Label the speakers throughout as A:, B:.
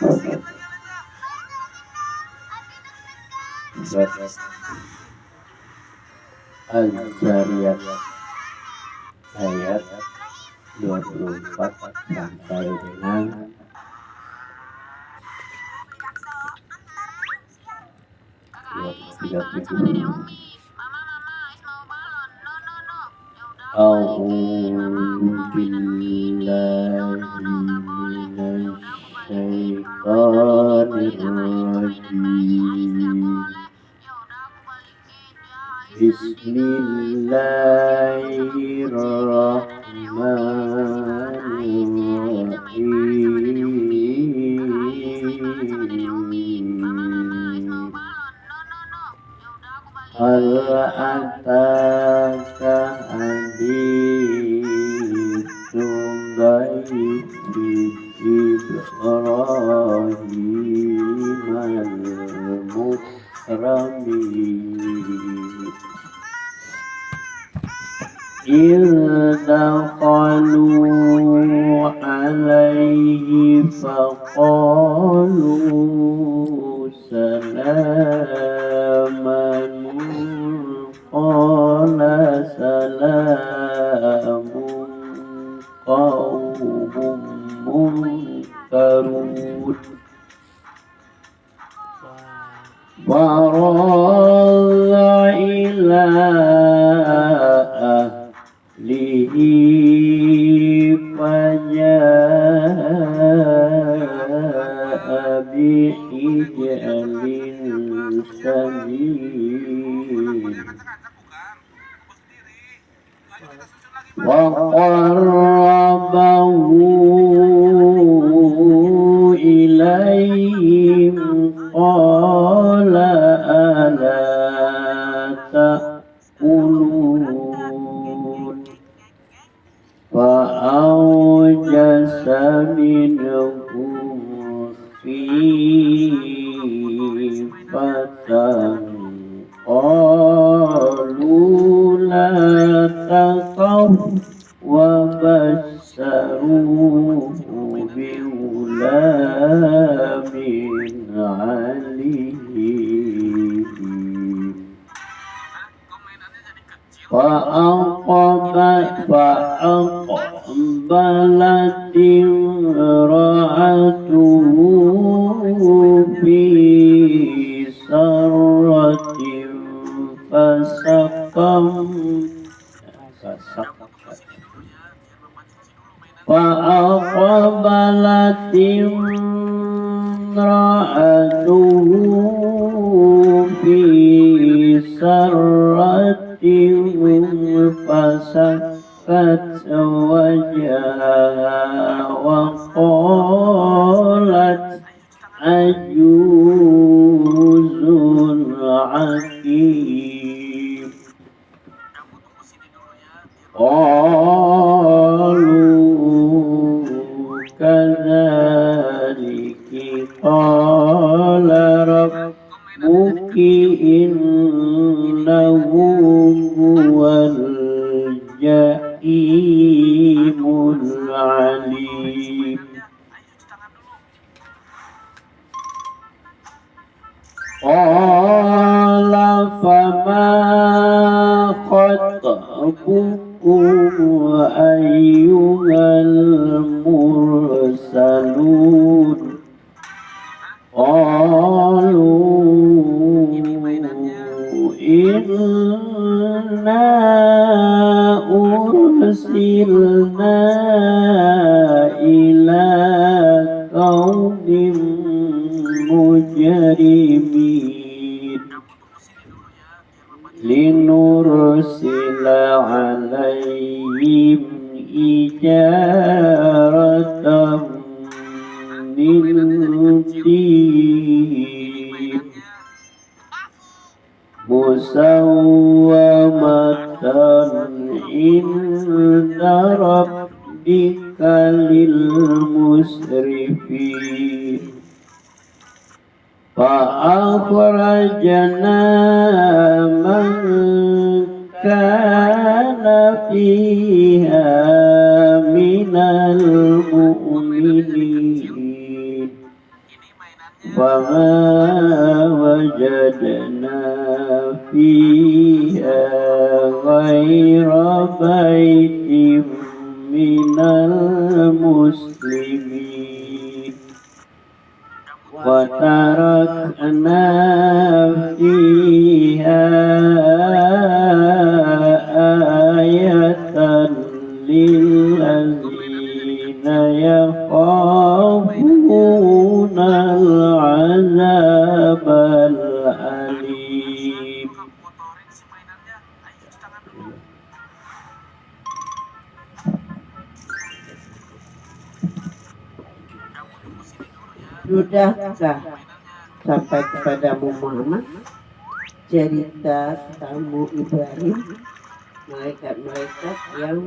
A: Surat Al-Zariyat ayat 24 sampai dengan 37. A'udzu billahi minasyaitonir rajim. Bismillahirrahmanirrahim. Hal ataka haditsun dhaifi Ibrahim al-mukramin. Dakhalu alaihi faqalu salaman qala salamun qaumun munkarun. Faragha ila ahlihi faja'a bi'ijlin samin wa qarrabahu ilayhim qala ala ta'kulun fa'awjasa minhum khifatan qalu la takhaf wa bassaruhu bighulamin alim. فأقبلت امرأته في سرة فأقبلت امرأته في سرة فسكت وجهها وقالت عجوز عقيم. قالوا كذلك قال ربك إنه هو الجحيم العليم. قال فما خطبكم أيها المرسلون. قالوا إنا أرسلنا إلى قوم مجرمين لنرسل عليهم حجارة من طين مسومة عند ربك للمسرفين. فأخرجنا من كان فيها من المؤمنين وما وجدنا فيها غير بيت من المسلمين وتركنا فيها آية للذين يخافون العذاب الأليم.
B: Sudahkah sampai kepadamu Muhammad cerita tamu Ibrahim, malaikat-malaikat yang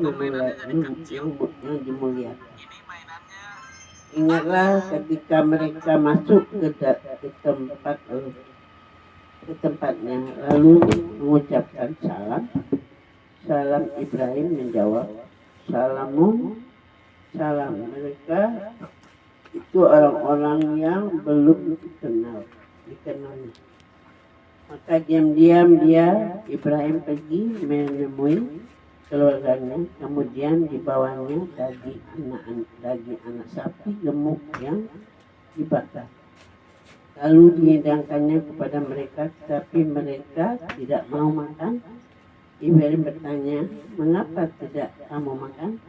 B: dimuliakan? Ingatlah ketika mereka masuk ke tempatnya lalu mengucapkan salam. Ibrahim menjawab, salamun salam. Mereka itu orang-orang yang belum dikenal. Maka diam-diam Ibrahim pergi menemui keluarganya, kemudian dibawanya daging anak sapi gemuk yang dibakar. Lalu dihidangkannya kepada mereka, tetapi mereka tidak mau makan. Ibrahim bertanya, mengapa tidak kamu makan?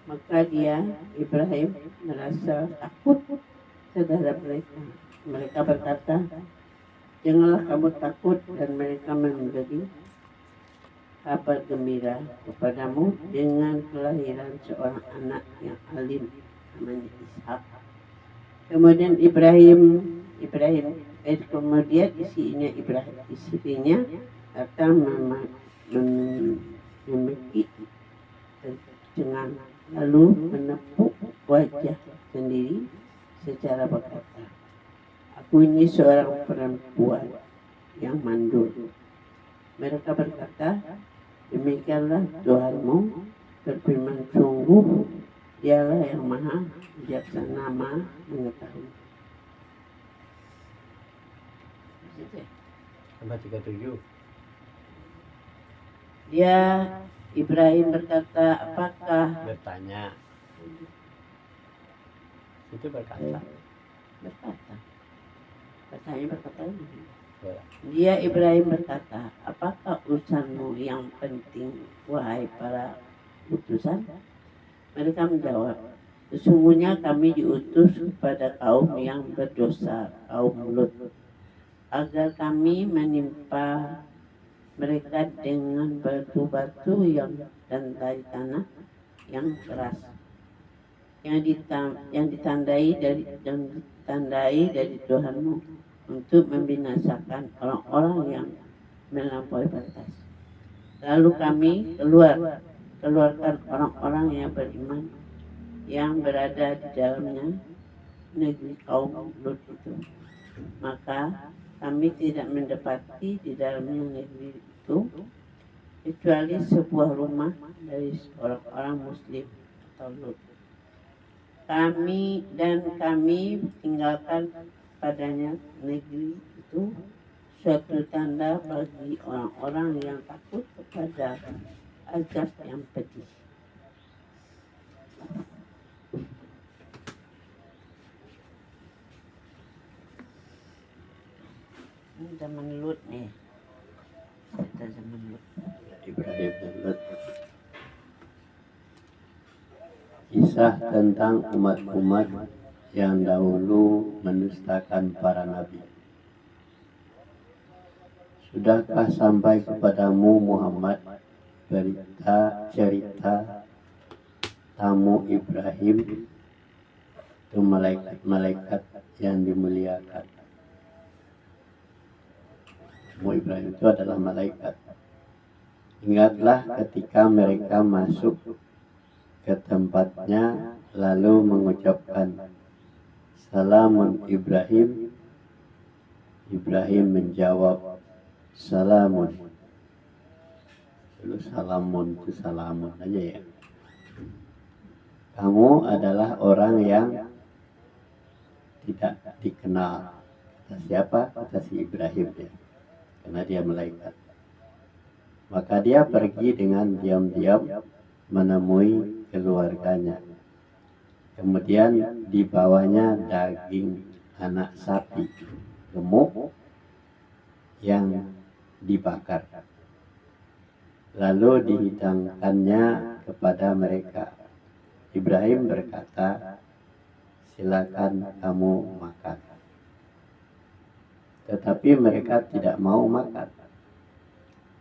B: Maka Ibrahim merasa takut terhadap mereka. Mereka berkata, janganlah kamu takut, dan mereka memberi kabar gembira kepadamu dengan kelahiran seorang anak yang alim namanya Ishak. Kemudian istrinya datang memekik dengan lalu menepuk wajah sendiri secara berkata, aku ini seorang perempuan yang mandul. Mereka berkata, demikianlah Tuhanmu berfirman, sungguh dialah yang maha bijaksana, maha mengetahui.
C: Nomor 37.
B: Ibrahim berkata, apakah
C: Bertanya. Itu berkata.
B: Ibrahim berkata, apakah urusanmu yang penting, wahai para utusan? Mereka menjawab, sesungguhnya kami diutus kepada kaum yang berdosa, kaum Lut, agar kami menimpa mereka dengan batu-batu dan dari tanah yang keras, yang ditandai dari Tuhanmu untuk membinasakan orang-orang yang melampaui batas. Lalu kami keluarkan orang-orang yang beriman yang berada di dalamnya negeri kaum Lut itu. Maka kami tidak mendapati di dalamnya negeri itu kecuali sebuah rumah dari orang-orang Muslim atau Lut. Kami tinggalkan padanya negeri itu suatu tanda bagi orang-orang yang takut kepada azab yang pedih. Ini zaman Lut nih. Kita zaman Lut.
A: Ibrahim dan Lut. Kisah tentang umat-umat yang dahulu mendustakan para nabi. Sudahkah sampai kepadamu Muhammad cerita tamu Ibrahim, itu malaikat yang dimuliakan. Tamu Ibrahim itu adalah malaikat. Ingatlah ketika mereka masuk ke tempatnya lalu mengucapkan salamun Ibrahim. Ibrahim menjawab salamun. Dulu salamun itu salamun aja ya. Kamu adalah orang yang tidak dikenal. Kata siapa? Kata si Ibrahim ya, karena dia malaikat. Maka dia pergi dengan diam-diam menemui keluarganya. Kemudian dibawanya daging anak sapi gemuk yang dibakar. Lalu dihidangkannya kepada mereka. Ibrahim berkata, silakan kamu makan. Tetapi mereka tidak mau makan.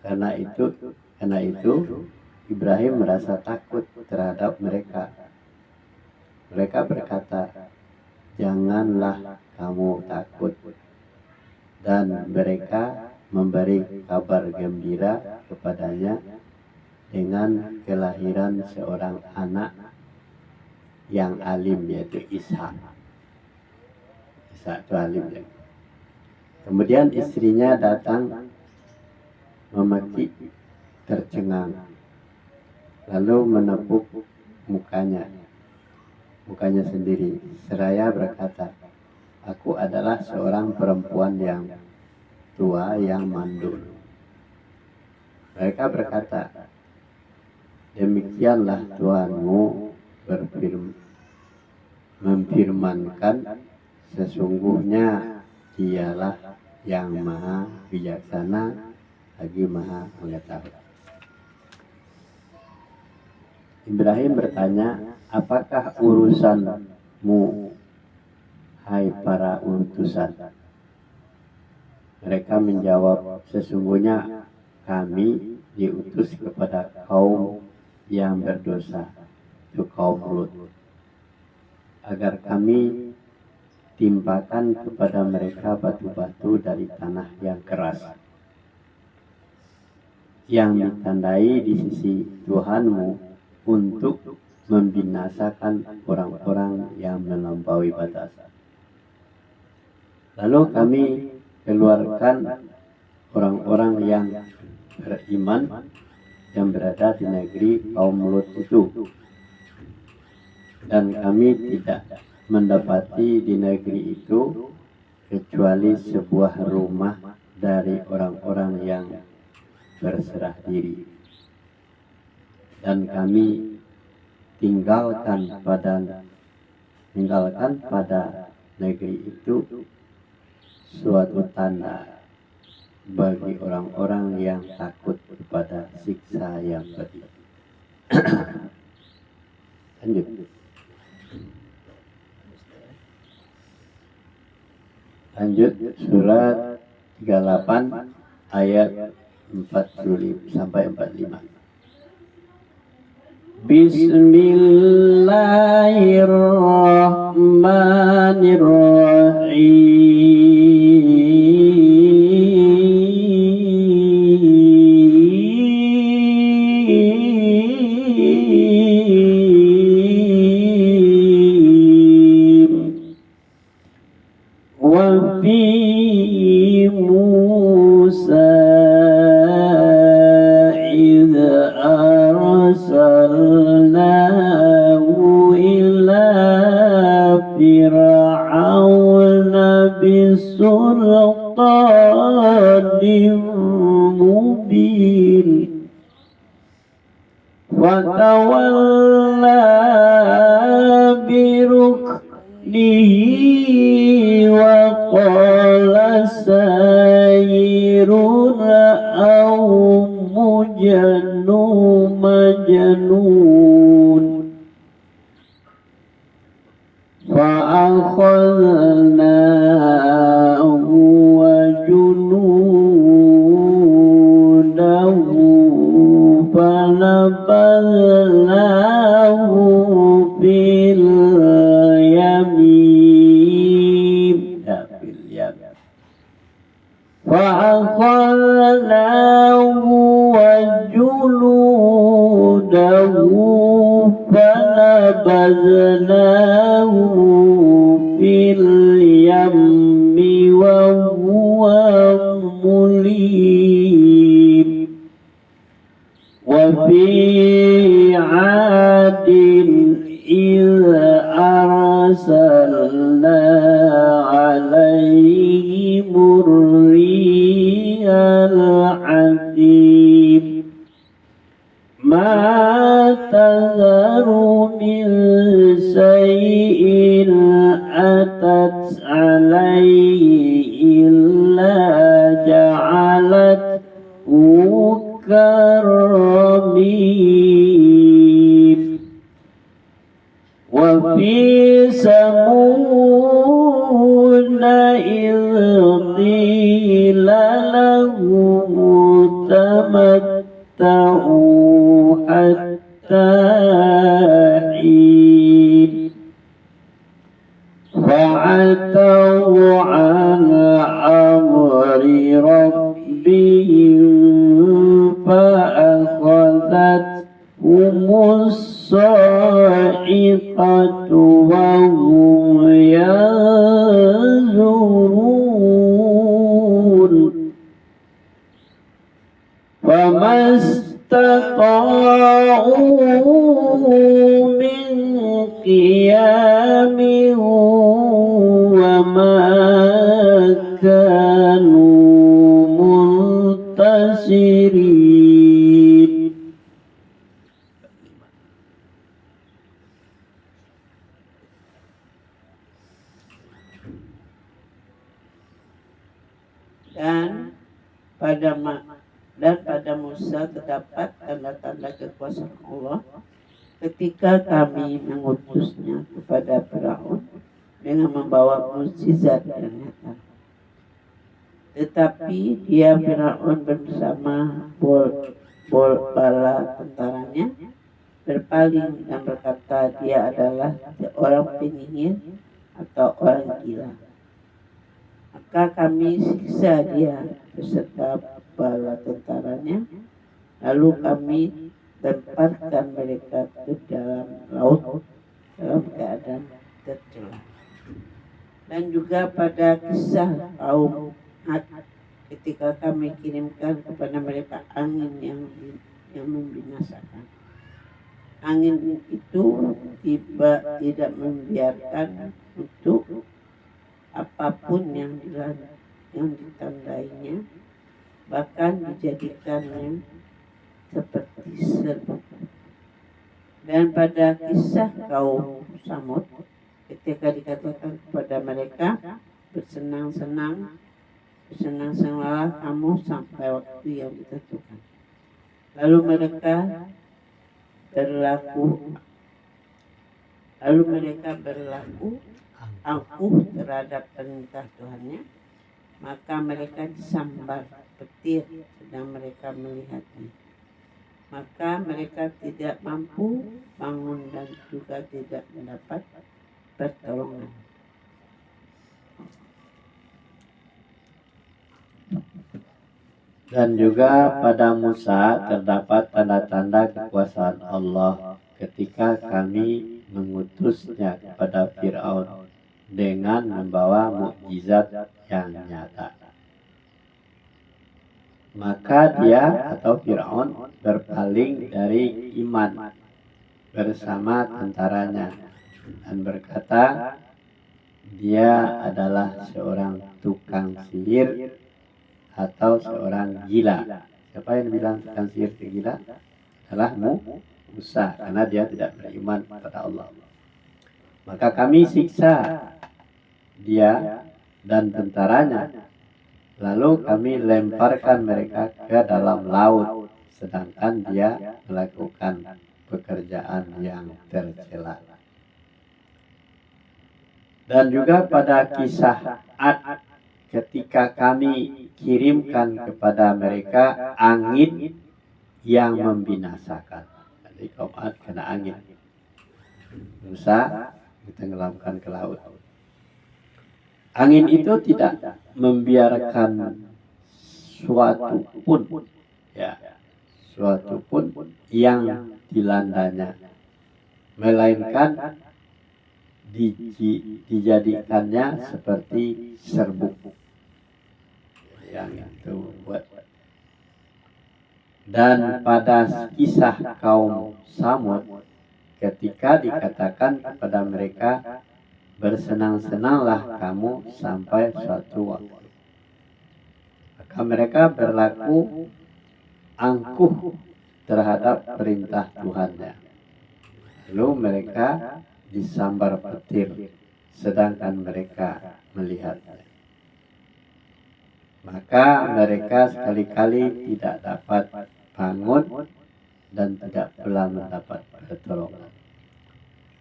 A: Karena itu Ibrahim merasa takut terhadap mereka. Mereka berkata, janganlah kamu takut. Dan mereka memberi kabar gembira kepadanya dengan kelahiran seorang anak yang alim, yaitu Ishak. Ishak itu alim ya. Kemudian istrinya datang memaki tercengang, lalu menepuk mukanya sendiri, seraya berkata, aku adalah seorang perempuan yang tua yang mandul. Mereka berkata, demikianlah Tuhanmu memfirmankan, sesungguhnya dialah yang maha bijaksana lagi maha mengetahui. Ibrahim bertanya, apakah urusanmu, hai para utusan? Mereka menjawab, sesungguhnya kami diutus kepada kaum yang berdosa, itu kaum Lut, agar kami timpakan kepada mereka batu-batu dari tanah yang keras, yang ditandai di sisi Tuhanmu untuk membinasakan orang-orang yang melampaui batas. Lalu kami keluarkan orang-orang yang beriman yang berada di negeri kaum Lut itu, dan kami tidak mendapati di negeri itu kecuali sebuah rumah dari orang-orang yang berserah diri, dan kami tinggalkan pada negeri itu suatu tanda bagi orang-orang yang takut kepada siksa yang pedih. Lanjut. Lanjut surat 38 ayat 45 sampai 45. وفي موسى إذ أرسلناه إلى فرعون بسلطان مبين فتولى بركنه وقال ساحر أو مجنون فأخذناه وجنوده فنبذناه في اليمين فأخذناه وجنوده فنبذناه في اليم وهو مليم وفي عاد إذ أرسلنا عتوا عن أمر ربهم فأخذتهم الصاعقة وهم ينظرون فما استطاعوا من قيام وما كانوا منتصرين.
B: Dan pada Musa terdapat tanda-tanda kekuasaan Allah ketika kami mengutusnya kepada Firaun dengan membawa mukjizat yang nyata. Tetapi dia Firaun bersama bala tentaranya berpaling dan berkata dia adalah seorang penyihir atau orang gila. Maka kami siksa dia beserta bala tentaranya, lalu kami lemparkan mereka ke dalam laut dalam keadaan tercela. Dan juga pada kisah kaum Ad ketika kami kirimkan kepada mereka angin yang membinasakan. Angin itu tidak membiarkan untuk apapun yang ditandainya, bahkan dijadikannya seperti serbuk. Dan pada kisah kaum Samud ketika dikatakan kepada mereka bersenang-senanglah kamu sampai waktu yang ditentukan. Lalu mereka berlaku angkuh terhadap perintah Tuhannya, maka mereka disambar petir sedang mereka melihatnya. Maka mereka tidak mampu bangun dan juga tidak mendapat pertolongan.
A: Dan juga pada Musa terdapat tanda-tanda kekuasaan Allah ketika kami mengutusnya kepada Fir'aun dengan membawa mukjizat yang nyata. Maka dia atau Fir'aun berpaling dari iman bersama tentaranya dan berkata dia adalah seorang tukang sihir atau seorang gila. Siapa yang bilang tukang sihir itu gila? Adalah Musa, karena dia tidak beriman kepada Allah. Maka kami siksa dia dan tentaranya, lalu kami lemparkan mereka ke dalam laut, sedangkan dia melakukan pekerjaan yang tercela. Dan juga pada kisah Ad ketika kami kirimkan kepada mereka angin yang membinasakan. Jadi kaum Ad kena angin, Musa ditenggelamkan ke laut. Angin itu tidak membiarkan suatu pun yang dilandanya, melainkan dijadikannya seperti serbuk yang itu buat. Dan pada kisah kaum Samud ketika dikatakan kepada mereka bersenang-senanglah kamu sampai suatu waktu, maka mereka berlaku angkuh terhadap perintah Tuhannya, lalu mereka disambar petir sedangkan mereka melihatnya. Maka mereka sekali-kali tidak dapat bangun dan tidak pula mendapat pertolongan.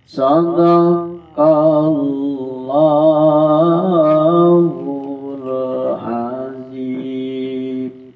A: Shadaqallahul azim.